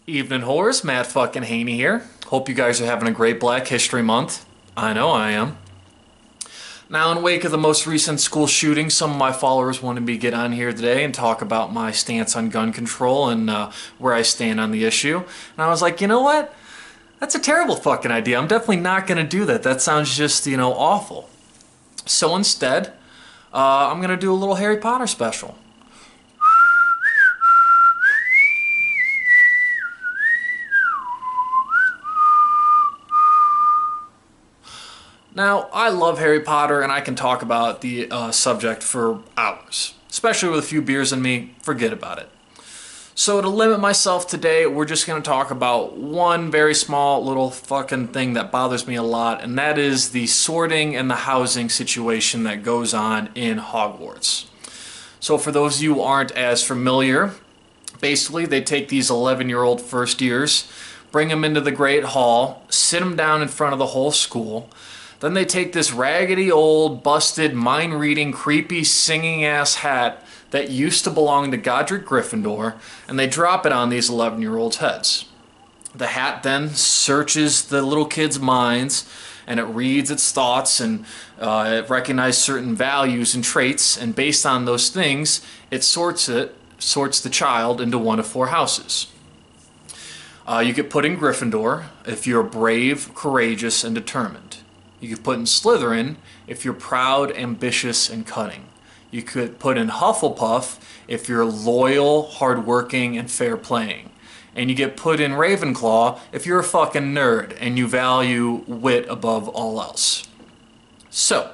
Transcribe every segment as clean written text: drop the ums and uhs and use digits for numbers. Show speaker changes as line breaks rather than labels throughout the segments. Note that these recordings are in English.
Evening whores, Matt fucking Haney here. Hope you guys are having a great Black History Month. I know I am. Now, in wake of the most recent school shooting, some of my followers wanted me to get on here today and talk about my stance on gun control and where I stand on the issue. And I was like, you know what? That's a terrible fucking idea. I'm definitely not going to do that. That sounds just, awful. So instead, I'm going to do a little Harry Potter special. Now, I love Harry Potter and I can talk about the subject for hours. Especially with a few beers in me, forget about it. So to limit myself today, we're just going to talk about one very small little fucking thing that bothers me a lot, and that is the sorting and the housing situation that goes on in Hogwarts. So for those of you who aren't as familiar, basically they take these 11-year-old first years, bring them into the Great Hall, sit them down in front of the whole school. Then they take this raggedy old, busted, mind-reading, creepy, singing-ass hat that used to belong to Godric Gryffindor, and they drop it on these 11-year-olds' heads. The hat then searches the little kids' minds, and it reads its thoughts, and it recognizes certain values and traits, and based on those things, it sorts the child into one of four houses. You get put in Gryffindor if you're brave, courageous, and determined. You could put in Slytherin if you're proud, ambitious, and cunning. You could put in Hufflepuff if you're loyal, hardworking, and fair playing. And you get put in Ravenclaw if you're a fucking nerd and you value wit above all else. So,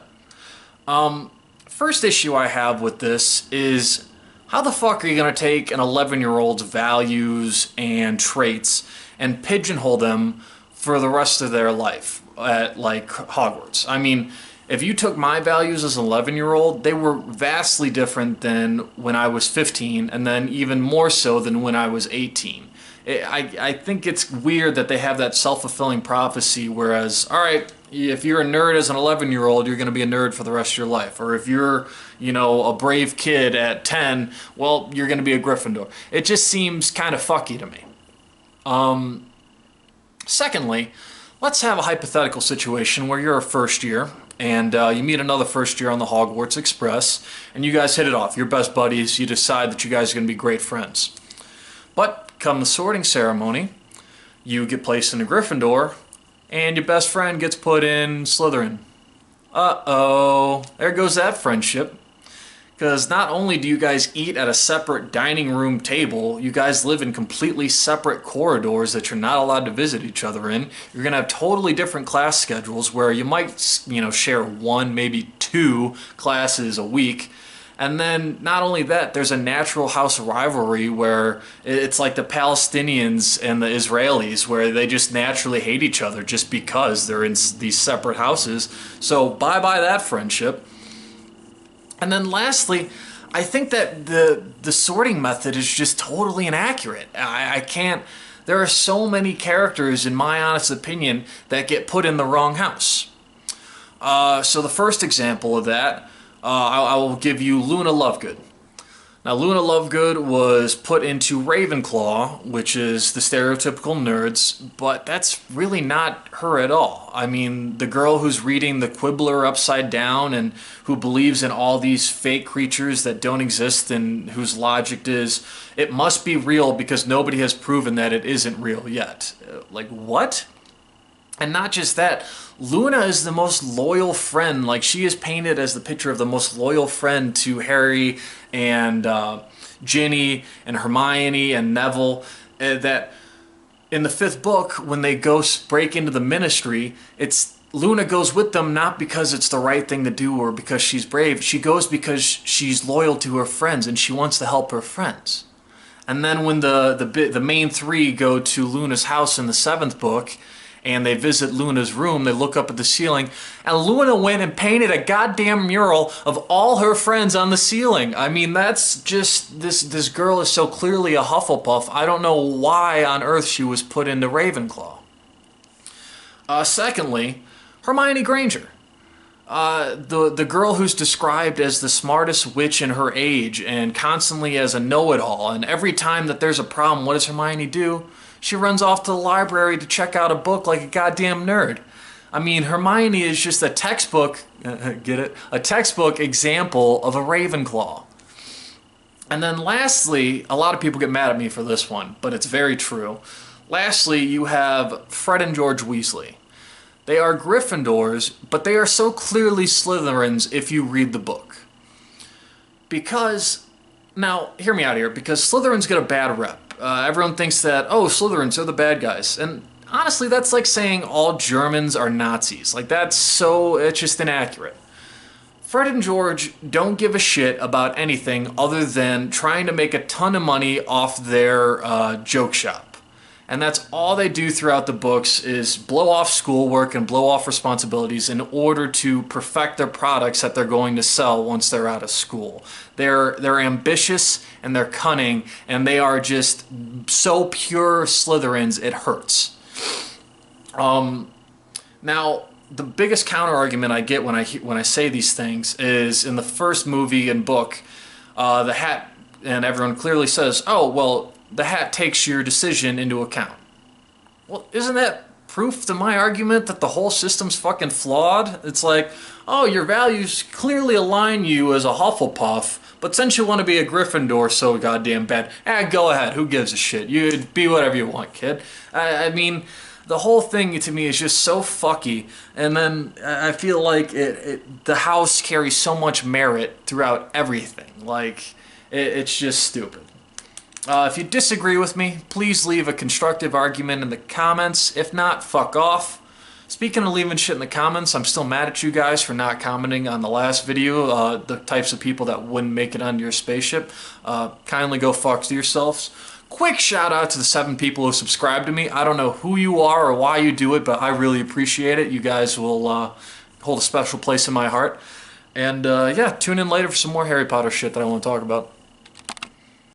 first issue I have with this is how the fuck are you going to take an 11-year-old's values and traits and pigeonhole them for the rest of their life at like Hogwarts? I mean, if you took my values as an 11-year-old, they were vastly different than when I was 15, and then even more so than when I was 18. I think it's weird that they have that self-fulfilling prophecy, whereas, all right, if you're a nerd as an 11-year-old, you're going to be a nerd for the rest of your life. Or if you're, a brave kid at 10, well, you're going to be a Gryffindor. It just seems kind of fucky to me. Secondly, let's have a hypothetical situation where you're a first year and you meet another first year on the Hogwarts Express and you guys hit it off. You're best buddies. You decide that you guys are going to be great friends. But come the sorting ceremony, you get placed in a Gryffindor and your best friend gets put in Slytherin. Uh-oh. There goes that friendship. Because not only do you guys eat at a separate dining room table, you guys live in completely separate corridors that you're not allowed to visit each other in. You're going to have totally different class schedules where you might, share one, maybe two classes a week. And then not only that, there's a natural house rivalry where it's like the Palestinians and the Israelis where they just naturally hate each other just because they're in these separate houses. So bye-bye that friendship. And then lastly, I think that the sorting method is just totally inaccurate. I can't... There are so many characters, in my honest opinion, that get put in the wrong house. So the first example of that, I will give you Luna Lovegood. Now, Luna Lovegood was put into Ravenclaw, which is the stereotypical nerds, but that's really not her at all. I mean, the girl who's reading the Quibbler upside down and who believes in all these fake creatures that don't exist and whose logic is, it must be real because nobody has proven that it isn't real yet. Like, what? And not just that, Luna is the most loyal friend. Like, she is painted as the picture of the most loyal friend to Harry and Ginny and Hermione and Neville. That in the fifth book, when they go break into the Ministry, it's Luna goes with them not because it's the right thing to do or because she's brave. She goes because she's loyal to her friends and she wants to help her friends. And then when the main three go to Luna's house in the seventh book, and they visit Luna's room, they look up at the ceiling, and Luna went and painted a goddamn mural of all her friends on the ceiling. I mean, that's just, this girl is so clearly a Hufflepuff, I don't know why on earth she was put into Ravenclaw. Secondly, Hermione Granger. The girl who's described as the smartest witch in her age and constantly as a know-it-all, and every time that there's a problem, what does Hermione do? She runs off to the library to check out a book like a goddamn nerd. I mean, Hermione is just a textbook, get it? A textbook example of a Ravenclaw. And then lastly, a lot of people get mad at me for this one, but it's very true. Lastly, you have Fred and George Weasley. They are Gryffindors, but they are so clearly Slytherins if you read the book. Because, now, hear me out here, because Slytherins get a bad rep. Everyone thinks that, oh, Slytherins are the bad guys. And honestly, that's like saying all Germans are Nazis. Like, it's just inaccurate. Fred and George don't give a shit about anything other than trying to make a ton of money off their joke shop. And that's all they do throughout the books is blow off schoolwork and blow off responsibilities in order to perfect their products that they're going to sell once they're out of school. They're ambitious and they're cunning, and they are just so pure Slytherins it hurts. Now, the biggest counter argument I get when I say these things is in the first movie and book, the hat, and everyone clearly says, oh, well, the hat takes your decision into account. Well, isn't that proof to my argument that the whole system's fucking flawed? It's like, oh, your values clearly align you as a Hufflepuff, but since you want to be a Gryffindor so goddamn bad, go ahead, who gives a shit? You be whatever you want, kid. I mean, the whole thing to me is just so fucky, and then I feel like the house carries so much merit throughout everything. Like, it's just stupid. If you disagree with me, please leave a constructive argument in the comments. If not, fuck off. Speaking of leaving shit in the comments, I'm still mad at you guys for not commenting on the last video, the types of people that wouldn't make it onto your spaceship. Kindly go fuck yourselves. Quick shout out to the 7 people who subscribe to me. I don't know who you are or why you do it, but I really appreciate it. You guys will hold a special place in my heart. And yeah, tune in later for some more Harry Potter shit that I want to talk about.